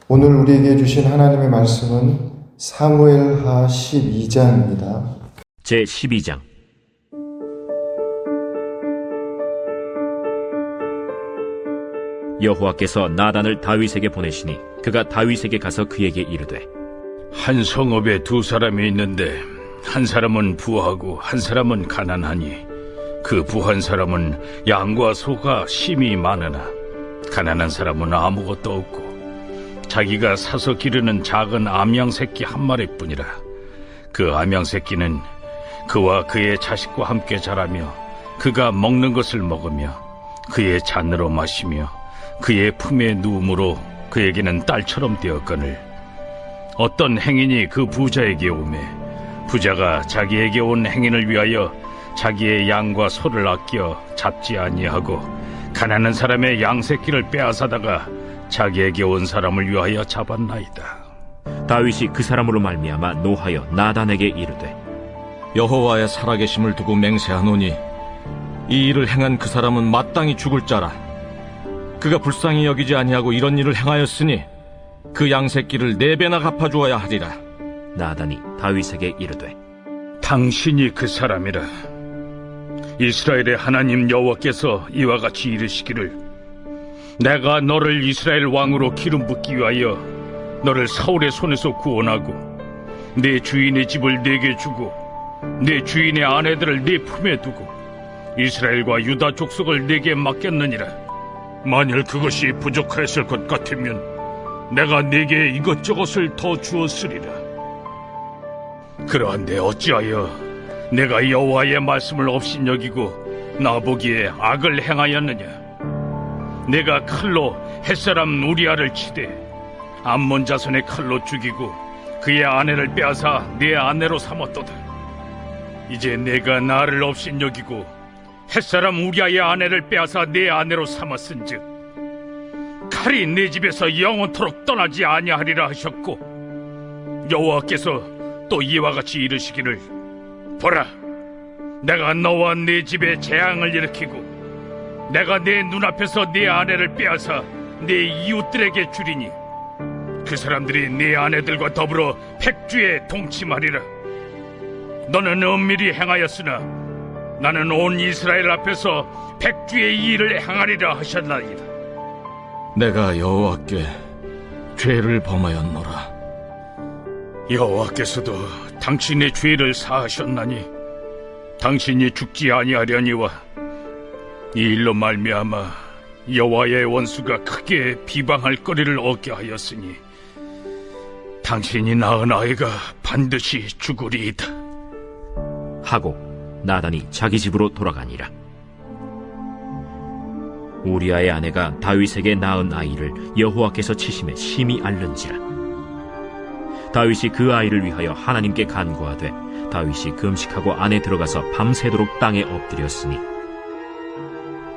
오늘 우리에게 주신 하나님의 말씀은 사무엘하 12장입니다. 제 12장. 여호와께서 나단을 다윗에게 보내시니 그가 다윗에게 가서 그에게 이르되, 한 성읍에 두 사람이 있는데 한 사람은 부하고 한 사람은 가난하니 그 부한 사람은 양과 소가 심히 많으나 가난한 사람은 아무것도 없고 자기가 사서 기르는 작은 암양 새끼 한 마리뿐이라. 그 암양 새끼는 그와 그의 자식과 함께 자라며 그가 먹는 것을 먹으며 그의 잔으로 마시며 그의 품에 누움으로 그에게는 딸처럼 되었거늘, 어떤 행인이 그 부자에게 오매 부자가 자기에게 온 행인을 위하여 자기의 양과 소를 아껴 잡지 아니하고 가난한 사람의 양새끼를 빼앗아다가 자기에게 온 사람을 위하여 잡았나이다. 다윗이 그 사람으로 말미암아 노하여 나단에게 이르되, 여호와의 살아계심을 두고 맹세하노니 이 일을 행한 그 사람은 마땅히 죽을 자라. 그가 불쌍히 여기지 아니하고 이런 일을 행하였으니 그 양새끼를 4배나 갚아주어야 하리라. 나단이 다윗에게 이르되, 당신이 그 사람이라. 이스라엘의 하나님 여호와께서 이와 같이 이르시기를, 내가 너를 이스라엘 왕으로 기름 붓기 위하여 너를 사울의 손에서 구원하고 내 주인의 집을 내게 주고 내 주인의 아내들을 네 품에 두고 이스라엘과 유다 족속을 내게 맡겼느니라. 만일 그것이 부족하였을 것 같으면 내가 네게 이것저것을 더 주었으리라. 그러한데 어찌하여 내가 여호와의 말씀을 업신여기고 나보기에 악을 행하였느냐? 내가 칼로 햇사람 우리아를 치되 암몬 자손의 칼로 죽이고 그의 아내를 빼앗아 내 아내로 삼았도다. 이제 내가 나를 업신여기고 햇사람 우리아의 아내를 빼앗아 내 아내로 삼았은즉 칼이 내 집에서 영원토록 떠나지 아니하리라 하셨고, 여호와께서 또 이와 같이 이르시기를, 보라, 내가 너와 네 집에 재앙을 일으키고 내가 내 눈앞에서 네 아내를 빼앗아 네 이웃들에게 주리니 그 사람들이 네 아내들과 더불어 백주에 동침하리라. 너는 은밀히 행하였으나 나는 온 이스라엘 앞에서 백주의 이 일을 행하리라 하셨나이다. 내가 여호와께 죄를 범하였노라. 여호와께서도 당신의 죄를 사하셨나니 당신이 죽지 아니하려니와 이 일로 말미암아 여호와의 원수가 크게 비방할 거리를 얻게 하였으니 당신이 낳은 아이가 반드시 죽으리이다 하고 나단이 자기 집으로 돌아가니라. 우리아의 아내가 다윗에게 낳은 아이를 여호와께서 치심에 심히 앓는지라. 다윗이 그 아이를 위하여 하나님께 간구하되 다윗이 금식하고 안에 들어가서 밤새도록 땅에 엎드렸으니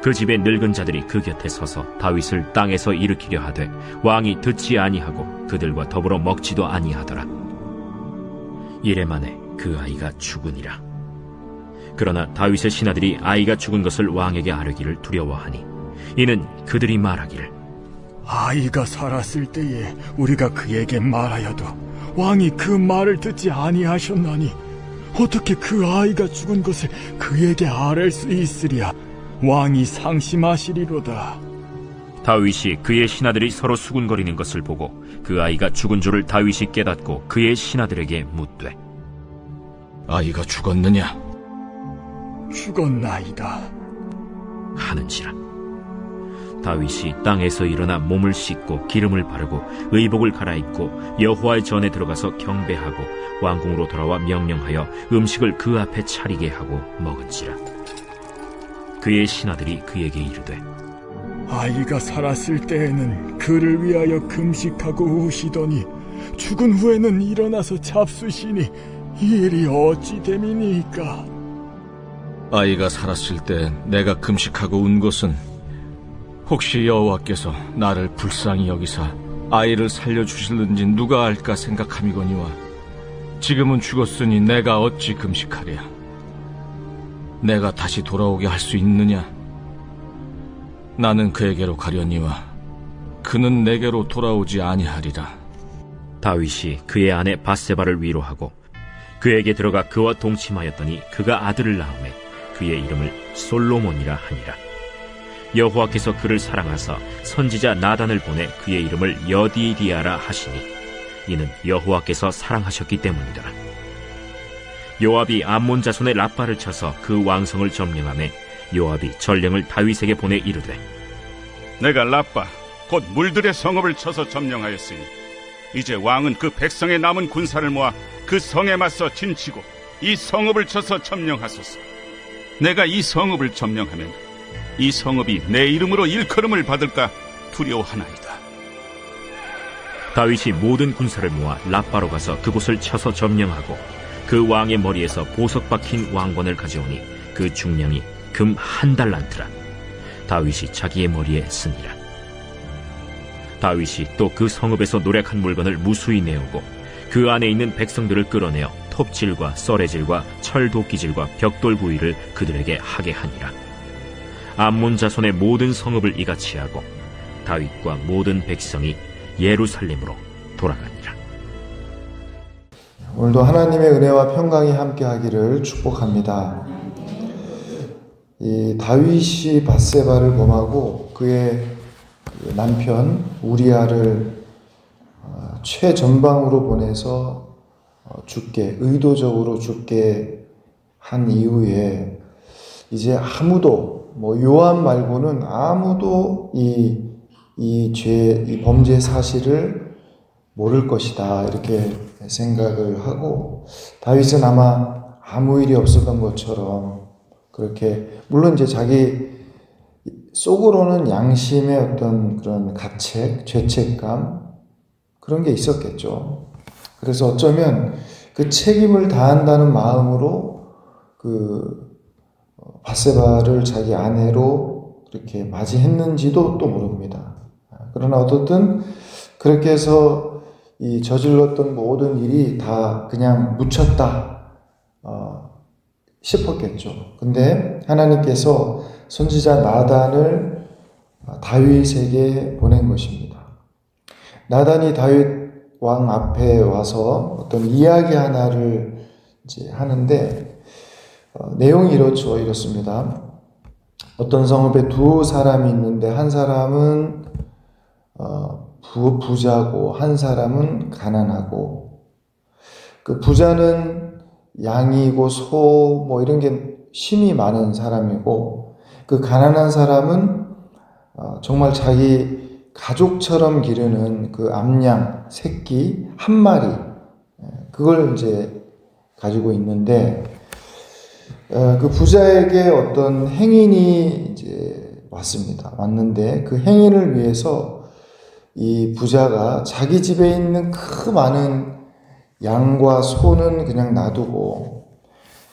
그 집의 늙은 자들이 그 곁에 서서 다윗을 땅에서 일으키려 하되 왕이 듣지 아니하고 그들과 더불어 먹지도 아니하더라. 이래 만에 그 아이가 죽으니라. 그러나 다윗의 신하들이 아이가 죽은 것을 왕에게 아뢰기를 두려워하니 이는 그들이 말하기를, 아이가 살았을 때에 우리가 그에게 말하여도 왕이 그 말을 듣지 아니하셨나니 어떻게 그 아이가 죽은 것을 그에게 아뢰 수 있으랴. 왕이 상심하시리로다. 다윗이 그의 신하들이 서로 수군거리는 것을 보고 그 아이가 죽은 줄을 다윗이 깨닫고 그의 신하들에게 묻되, 아이가 죽었느냐? 죽었나이다 하는지라. 다윗이 땅에서 일어나 몸을 씻고 기름을 바르고 의복을 갈아입고 여호와의 전에 들어가서 경배하고 왕궁으로 돌아와 명령하여 음식을 그 앞에 차리게 하고 먹은지라. 그의 신하들이 그에게 이르되, 아이가 살았을 때에는 그를 위하여 금식하고 우시더니 죽은 후에는 일어나서 잡수시니 이 일이 어찌 됨이니까? 아이가 살았을 때 내가 금식하고 운 것은 혹시 여호와께서 나를 불쌍히 여기사 아이를 살려주실는지 누가 알까 생각함이거니와 지금은 죽었으니 내가 어찌 금식하랴? 내가 다시 돌아오게 할 수 있느냐? 나는 그에게로 가려니와 그는 내게로 돌아오지 아니하리라. 다윗이 그의 아내 바세바를 위로하고 그에게 들어가 그와 동침하였더니 그가 아들을 낳음에 그의 이름을 솔로몬이라 하니라. 여호와께서 그를 사랑하사 선지자 나단을 보내 그의 이름을 여디디아라 하시니 이는 여호와께서 사랑하셨기 때문이더라. 요압이 암몬 자손의 라빠를 쳐서 그 왕성을 점령하매 요압이 전령을 다윗에게 보내 이르되 내가 라빠 곧 물들의 성읍을 쳐서 점령하였으니 이제 왕은 그 백성의 남은 군사를 모아 그 성에 맞서 진치고 이 성읍을 쳐서 점령하소서. 내가 이 성읍을 점령하면 이 성읍이 내 이름으로 일컬음을 받을까 두려워하나이다. 다윗이 모든 군사를 모아 라빠로 가서 그곳을 쳐서 점령하고 그 왕의 머리에서 보석 박힌 왕관을 가져오니 그 중량이 금 1달란트라. 다윗이 자기의 머리에 쓰니라. 다윗이 또 그 성읍에서 노략한 물건을 무수히 내오고 그 안에 있는 백성들을 끌어내어 톱질과 썰애질과 철도끼질과 벽돌 구이를 그들에게 하게 하니라. 암몬 자손의 모든 성읍을 이같이 하고 다윗과 모든 백성이 예루살렘으로 돌아가니라. 오늘도 하나님의 은혜와 평강이 함께하기를 축복합니다. 이 다윗이 바세바를 범하고 그의 남편 우리아를 최전방으로 보내서 의도적으로 죽게 한 이후에 이제 아무도 요압 말고는 아무도 이 범죄 사실을 모를 것이다 이렇게 생각을 하고 다윗은 아마 아무 일이 없었던 것처럼 그렇게 물론 이제 자기 속으로는 양심의 어떤 그런 가책, 죄책감 그런 게 있었겠죠. 그래서 어쩌면 그 책임을 다한다는 마음으로 바세바를 자기 아내로 그렇게 맞이했는지도 또 모릅니다. 그러나 어떻든 그렇게 해서 이 저질렀던 모든 일이 다 그냥 묻혔다 싶었겠죠. 근데 하나님께서 선지자 나단을 다윗에게 보낸 것입니다. 나단이 다윗 왕 앞에 와서 어떤 이야기 하나를 이제 하는데 내용이 이렇습니다. 어떤 성읍에 두 사람이 있는데 한 사람은 부자고 한 사람은 가난하고 그 부자는 양이고 소 이런 게 심이 많은 사람이고 그 가난한 사람은 정말 자기 가족처럼 기르는 그 암양 새끼 한 마리 그걸 이제 가지고 있는데 그 부자에게 어떤 행인이 이제 왔는데 그 행인을 위해서 이 부자가 자기 집에 있는 그 많은 양과 소는 그냥 놔두고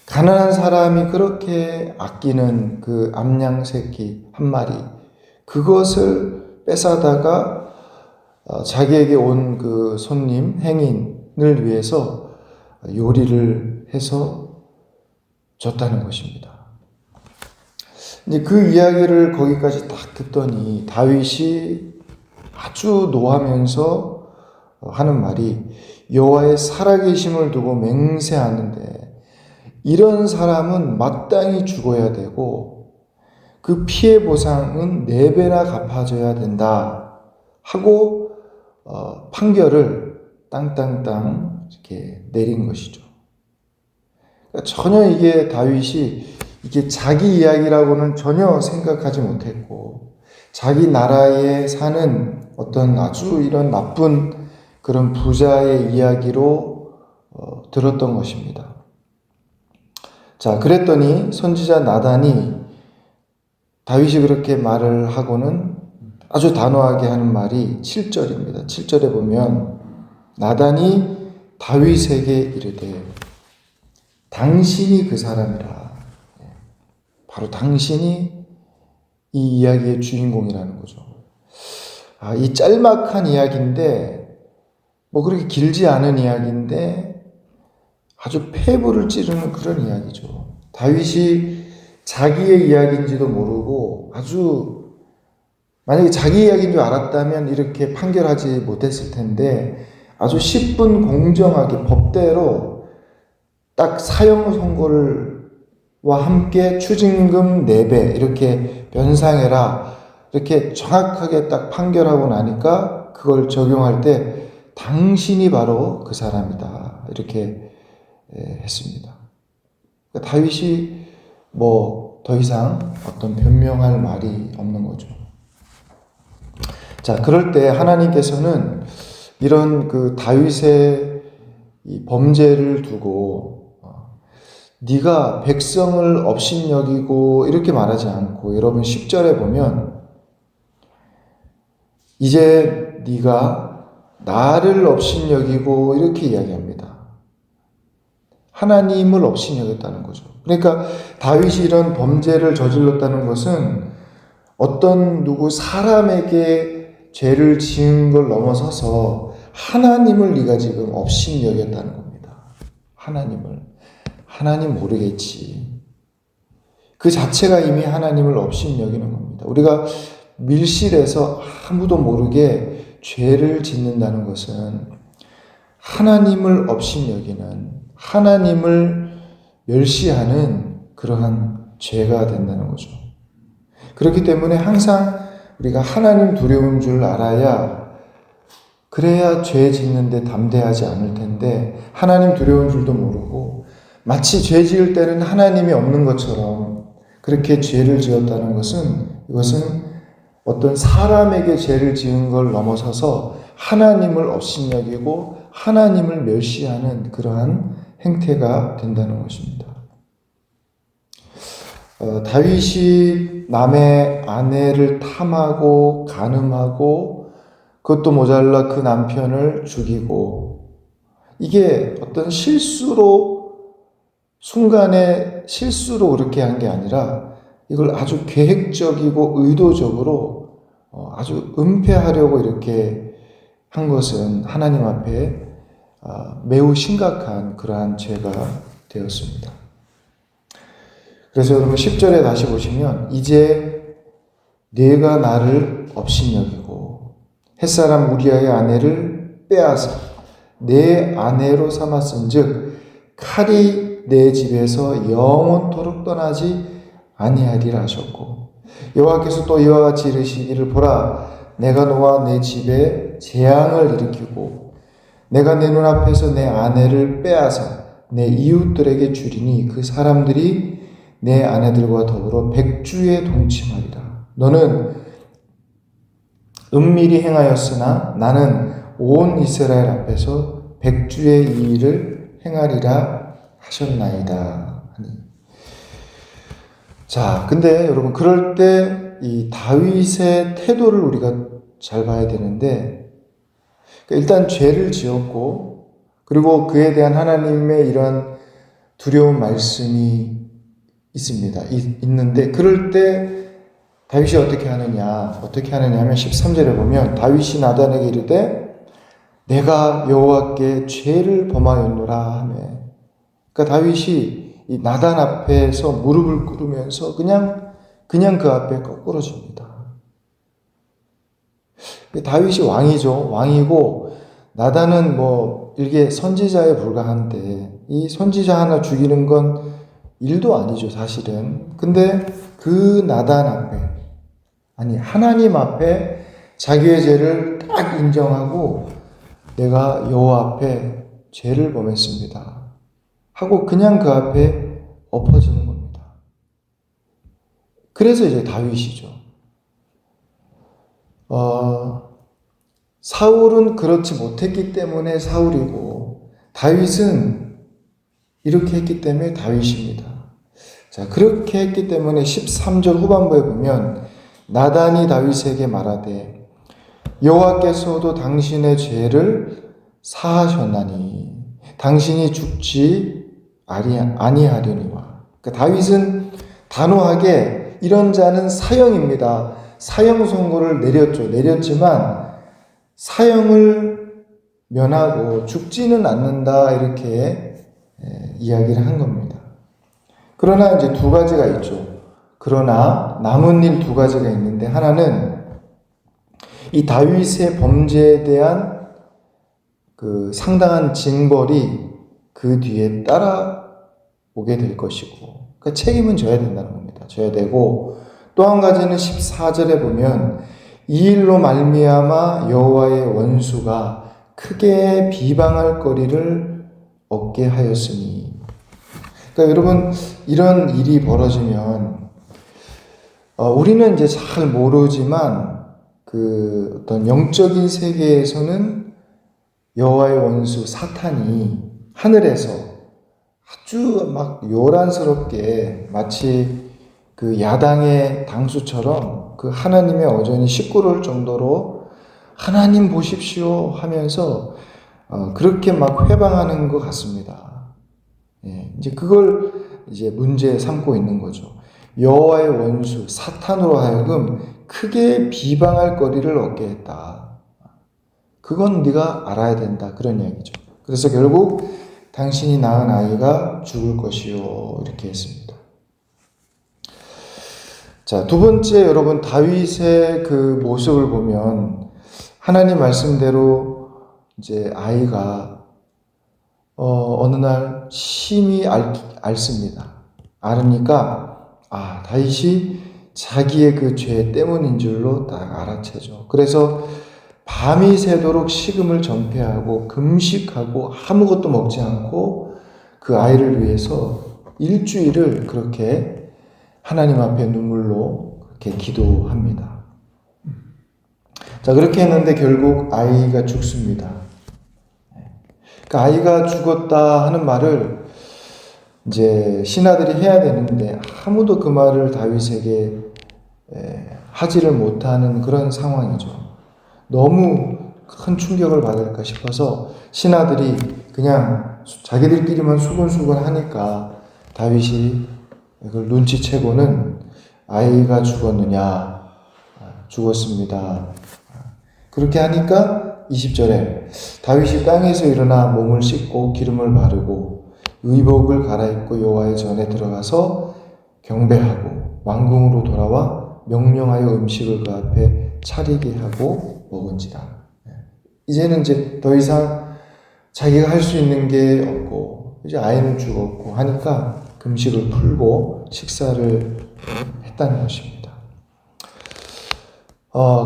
가난한 사람이 그렇게 아끼는 그 암양 새끼 한 마리 그것을 뺏어다가 자기에게 온 그 손님 행인을 위해서 요리를 해서 줬다는 것입니다. 이제 그 이야기를 거기까지 딱 듣더니 다윗이 아주 노하면서 하는 말이 여호와의 살아계심을 두고 맹세하는데 이런 사람은 마땅히 죽어야 되고 그 피해 보상은 4배나 갚아줘야 된다 하고 판결을 땅땅땅 이렇게 내린 것이죠. 그러니까 전혀 이게 다윗이 이게 자기 이야기라고는 전혀 생각하지 못했고 자기 나라에 사는 어떤 아주 이런 나쁜 그런 부자의 이야기로 들었던 것입니다. 자, 그랬더니 선지자 나단이 다윗이 그렇게 말을 하고는 아주 단호하게 하는 말이 7절입니다. 7절에 보면 나단이 다윗에게 이르되 당신이 그 사람이라. 바로 당신이 이 이야기의 주인공이라는 거죠. 이 짤막한 이야기인데 그렇게 길지 않은 이야기인데 아주 폐부를 찌르는 그런 이야기죠. 다윗이 자기의 이야기인지도 모르고 아주 만약에 자기 이야기인 줄 알았다면 이렇게 판결하지 못했을 텐데 아주 10분 공정하게 법대로 딱 사형 선고와 함께 추징금 4배 이렇게 변상해라 이렇게 정확하게 딱 판결하고 나니까 그걸 적용할 때 당신이 바로 그 사람이다 이렇게 했습니다. 그러니까 다윗이 뭐 더 이상 어떤 변명할 말이 없는 거죠. 자, 그럴 때 하나님께서는 이런 그 다윗의 이 범죄를 두고 네가 백성을 업신여기고 이렇게 말하지 않고 여러분 10절에 보면 이제 네가 나를 업신여기고 이렇게 이야기합니다. 하나님을 업신여겼다는 거죠. 그러니까 다윗이 이런 범죄를 저질렀다는 것은 어떤 누구 사람에게 죄를 지은 걸 넘어서서 하나님을 네가 지금 업신여겼다는 겁니다. 하나님 모르겠지. 그 자체가 이미 하나님을 업신여기는 겁니다. 우리가 밀실에서 아무도 모르게 죄를 짓는다는 것은 하나님을 업신여기는 하나님을 멸시하는 그러한 죄가 된다는 거죠. 그렇기 때문에 항상 우리가 하나님 두려운 줄 알아야 그래야 죄 짓는데 담대하지 않을 텐데 하나님 두려운 줄도 모르고 마치 죄 지을 때는 하나님이 없는 것처럼 그렇게 죄를 지었다는 것은 이것은 어떤 사람에게 죄를 지은 걸 넘어서서 하나님을 업신여기고 하나님을 멸시하는 그러한 행태가 된다는 것입니다. 다윗이 남의 아내를 탐하고 간음하고 그것도 모자라 그 남편을 죽이고 이게 어떤 순간의 실수로 그렇게 한 게 아니라 이걸 아주 계획적이고 의도적으로 아주 은폐하려고 이렇게 한 것은 하나님 앞에 매우 심각한 그러한 죄가 되었습니다. 그래서 여러분 10절에 다시 보시면 이제 네가 나를 업신여기고 햇사람 우리아의 아내를 빼앗아 내 아내로 삼았은즉 칼이 내 집에서 영원토록 떠나지 아니하리라 하셨고 여호와께서 또 이와 같이 이르시기를 보라 내가 너와 내 집에 재앙을 일으키고 내가 내 눈앞에서 내 아내를 빼앗아 내 이웃들에게 주리니 그 사람들이 내 아내들과 더불어 백주에 동침하리라. 너는 은밀히 행하였으나 나는 온 이스라엘 앞에서 백주의 이 일을 행하리라 하셨나이다. 자, 근데 여러분 그럴 때 이 다윗의 태도를 우리가 잘 봐야 되는데 일단 죄를 지었고 그리고 그에 대한 하나님의 이런 두려운 말씀이 있습니다. 있는데 그럴 때 다윗이 어떻게 하느냐 하면 13절에 보면 다윗이 나단에게 이르되 내가 여호와께 죄를 범하였노라 하며 그러니까 다윗이 이 나단 앞에서 무릎을 꿇으면서 그냥 그 앞에 거꾸러집니다. 다윗이 왕이죠. 왕이고 나단은 뭐 일개 선지자에 불과한데 이 선지자 하나 죽이는 건 일도 아니죠, 사실은. 근데 그 나단 앞에 하나님 앞에 자기의 죄를 딱 인정하고 내가 여호와 앞에 죄를 범했습니다 하고 그냥 그 앞에 엎어지는 겁니다. 그래서 이제 다윗이죠. 사울은 그렇지 못했기 때문에 사울이고 다윗은 이렇게 했기 때문에 다윗입니다. 자, 그렇게 했기 때문에 13절 후반부에 보면 나단이 다윗에게 말하되 여호와께서도 당신의 죄를 사하셨나니 당신이 죽지 아니하려니와. 그러니까 다윗은 단호하게 이런 자는 사형입니다. 사형 선고를 내렸지만 사형을 면하고 죽지는 않는다 이렇게 이야기를 한 겁니다. 그러나 이제 두 가지가 있죠. 그러나 남은 일 두 가지가 있는데 하나는 이 다윗의 범죄에 대한 그 상당한 징벌이 그 뒤에 따라오게 될 것이고, 그 책임은 져야 된다는 겁니다. 져야 되고, 또 한 가지는 14절에 보면 이 일로 말미암아 여호와의 원수가 크게 비방할 거리를 얻게 하였으니. 그러니까 여러분, 이런 일이 벌어지면 우리는 이제 잘 모르지만 그 어떤 영적인 세계에서는 여호와의 원수 사탄이 하늘에서 아주 막 요란스럽게 마치 그 야당의 당수처럼 그 하나님의 어전이 시끄러울 정도로 하나님 보십시오 하면서 그렇게 막 회방하는 것 같습니다. 예, 이제 그걸 이제 문제 삼고 있는 거죠. 여호와의 원수 사탄으로 하여금 크게 비방할 거리를 얻게 했다. 그건 네가 알아야 된다. 그런 이야기죠. 그래서 결국 당신이 낳은 아이가 죽을 것이요 이렇게 했습니다. 자, 두 번째 여러분 다윗의 그 모습을 보면 하나님 말씀대로 이제 아이가 어느 날 심히 앓습니다. 앓으니까 다윗이 자기의 그 죄 때문인 줄로 딱 알아채죠. 그래서 밤이 새도록 식음을 전폐하고 금식하고 아무것도 먹지 않고 그 아이를 위해서 일주일을 그렇게 하나님 앞에 눈물로 그렇게 기도합니다. 자, 그렇게 했는데 결국 아이가 죽습니다. 그러니까 아이가 죽었다 하는 말을 이제 신하들이 해야 되는데 아무도 그 말을 다윗에게 하지를 못하는 그런 상황이죠. 너무 큰 충격을 받을까 싶어서 신하들이 그냥 자기들끼리만 수근수근 하니까 다윗이 이걸 눈치채고는 아이가 죽었느냐? 죽었습니다. 그렇게 하니까 20절에 다윗이 땅에서 일어나 몸을 씻고 기름을 바르고 의복을 갈아입고 여호와의 전에 들어가서 경배하고 왕궁으로 돌아와 명령하여 음식을 그 앞에 차리게 하고 먹은지라. 이제는 이제 더 이상 자기가 할 수 있는 게 없고 이제 아이는 죽었고 하니까 금식을 풀고 식사를 했다는 것입니다.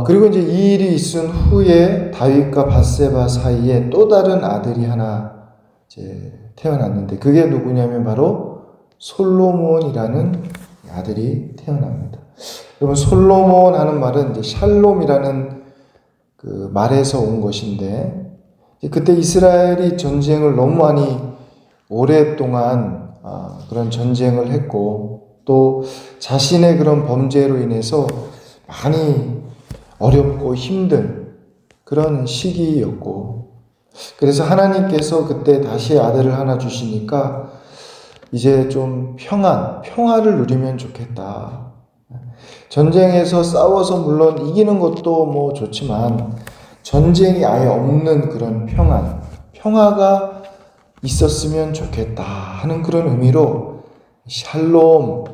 그리고 이제 이 일이 있은 후에 다윗과 밧세바 사이에 또 다른 아들이 하나 이제 태어났는데 그게 누구냐면 바로 솔로몬이라는 아들이 태어납니다. 여러분 솔로몬 하는 말은 이제 샬롬이라는 그 말에서 온 것인데 그때 이스라엘이 전쟁을 너무 많이 오랫동안 그런 전쟁을 했고 또 자신의 그런 범죄로 인해서 많이 어렵고 힘든 그런 시기였고 그래서 하나님께서 그때 다시 아들을 하나 주시니까 이제 좀 평화를 누리면 좋겠다. 전쟁에서 싸워서 물론 이기는 것도 뭐 좋지만 전쟁이 아예 없는 그런 평화가 있었으면 좋겠다 하는 그런 의미로 샬롬,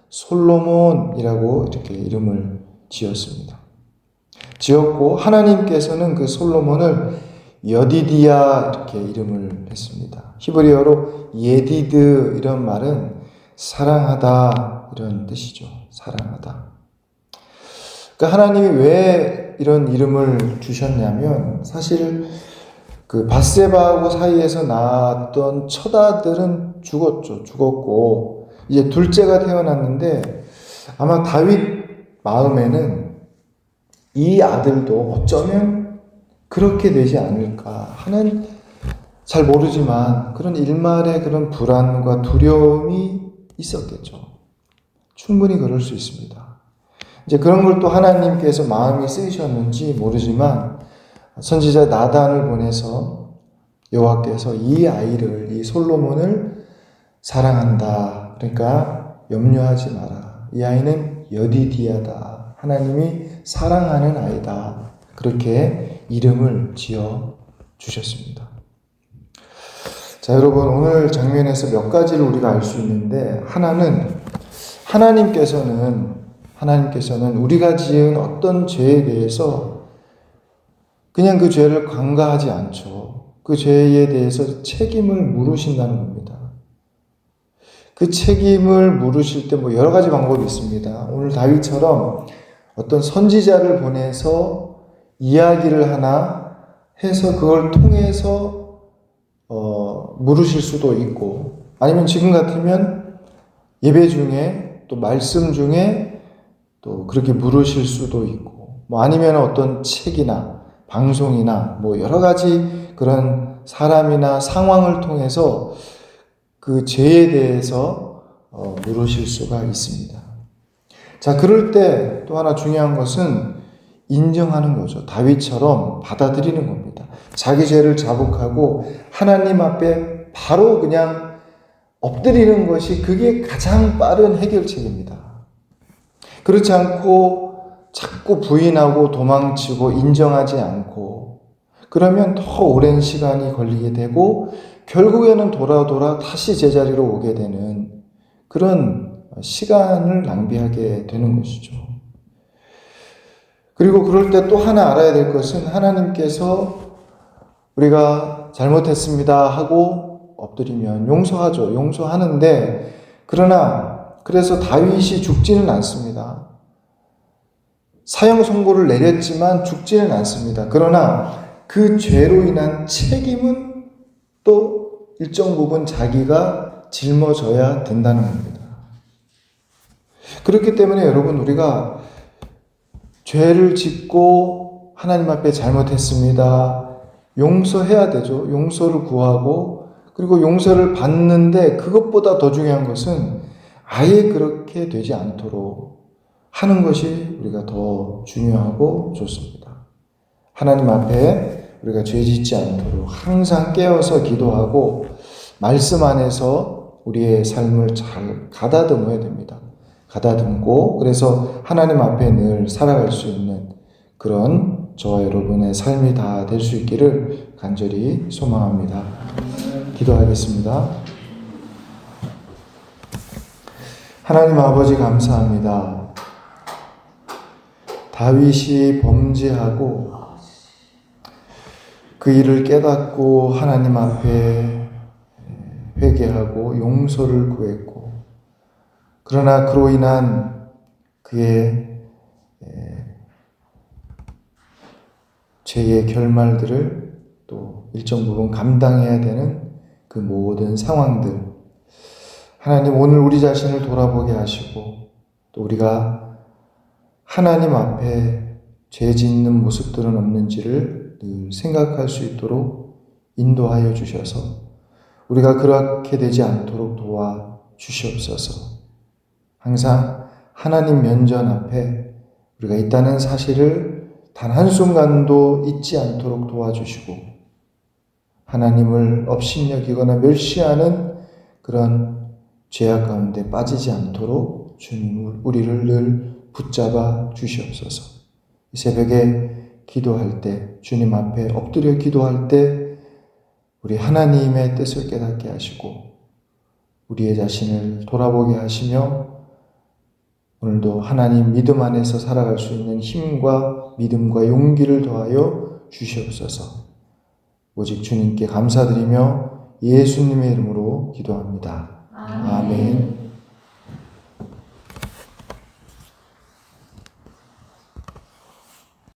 솔로몬이라고 이렇게 이름을 지었고 하나님께서는 그 솔로몬을 여디디야 이렇게 이름을 했습니다. 히브리어로 예디드 이런 말은 사랑하다 이런 뜻이죠. 사랑하다. 그러니까 하나님이 왜 이런 이름을 주셨냐면 사실 그 밧세바하고 사이에서 낳았던 첫 아들은 죽었고 이제 둘째가 태어났는데 아마 다윗 마음에는 이 아들도 어쩌면 그렇게 되지 않을까 하는 잘 모르지만 그런 일말의 그런 불안과 두려움이 있었겠죠. 충분히 그럴 수 있습니다. 이제 그런 걸 또 하나님께서 마음이 쓰이셨는지 모르지만 선지자 나단을 보내서 여호와께서 이 아이를 이 솔로몬을 사랑한다. 그러니까 염려하지 마라. 이 아이는 여디디아다. 하나님이 사랑하는 아이다. 그렇게 이름을 지어 주셨습니다. 자, 여러분 오늘 장면에서 몇 가지를 우리가 알 수 있는데 하나는 하나님께서는 우리가 지은 어떤 죄에 대해서 그냥 그 죄를 간과하지 않죠. 그 죄에 대해서 책임을 물으신다는 겁니다. 그 책임을 물으실 때 뭐 여러 가지 방법이 있습니다. 오늘 다윗처럼 어떤 선지자를 보내서 이야기를 하나 해서 그걸 통해서 물으실 수도 있고, 아니면 지금 같으면 예배 중에 또 말씀 중에 또 그렇게 물으실 수도 있고, 뭐 아니면 어떤 책이나 방송이나 뭐 여러 가지 그런 사람이나 상황을 통해서 그 죄에 대해서 물으실 수가 있습니다. 자, 그럴 때 또 하나 중요한 것은 인정하는 거죠. 다윗처럼 받아들이는 겁니다. 자기 죄를 자복하고 하나님 앞에 바로 그냥 엎드리는 것이 그게 가장 빠른 해결책입니다. 그렇지 않고 자꾸 부인하고 도망치고 인정하지 않고 그러면 더 오랜 시간이 걸리게 되고 결국에는 돌아 다시 제자리로 오게 되는 그런 시간을 낭비하게 되는 것이죠. 그리고 그럴 때 또 하나 알아야 될 것은 하나님께서 우리가 잘못했습니다 하고 엎드리면 용서하죠. 용서하는데 그래서 다윗이 죽지는 않습니다. 사형 선고를 내렸지만 죽지는 않습니다. 그러나 그 죄로 인한 책임은 또 일정 부분 자기가 짊어져야 된다는 겁니다. 그렇기 때문에 여러분, 우리가 죄를 짓고 하나님 앞에 잘못했습니다. 용서해야 되죠. 용서를 구하고, 그리고 용서를 받는데 그것보다 더 중요한 것은 아예 그렇게 되지 않도록 하는 것이 우리가 더 중요하고 좋습니다. 하나님 앞에 우리가 죄 짓지 않도록 항상 깨어서 기도하고 말씀 안에서 우리의 삶을 잘 가다듬어야 됩니다. 가다듬고, 그래서 하나님 앞에 늘 살아갈 수 있는 그런 저와 여러분의 삶이 다 될 수 있기를 간절히 소망합니다. 기도하겠습니다. 하나님 아버지, 감사합니다. 다윗이 범죄하고 그 일을 깨닫고 하나님 앞에 회개하고 용서를 구했고, 그러나 그로 인한 그의 죄의 결말들을 또 일정 부분 감당해야 되는 그 모든 상황들, 하나님 오늘 우리 자신을 돌아보게 하시고 또 우리가 하나님 앞에 죄 짓는 모습들은 없는지를 늘 생각할 수 있도록 인도하여 주셔서 우리가 그렇게 되지 않도록 도와 주시옵소서. 항상 하나님 면전 앞에 우리가 있다는 사실을 단 한순간도 잊지 않도록 도와주시고, 하나님을 업신여기거나 멸시하는 그런 죄악 가운데 빠지지 않도록 주님 우리를 늘 붙잡아 주시옵소서. 이 새벽에 기도할 때, 주님 앞에 엎드려 기도할 때 우리 하나님의 뜻을 깨닫게 하시고 우리의 자신을 돌아보게 하시며 오늘도 하나님 믿음 안에서 살아갈 수 있는 힘과 믿음과 용기를 더하여 주시옵소서. 오직 주님께 감사드리며 예수님의 이름으로 기도합니다. 아멘.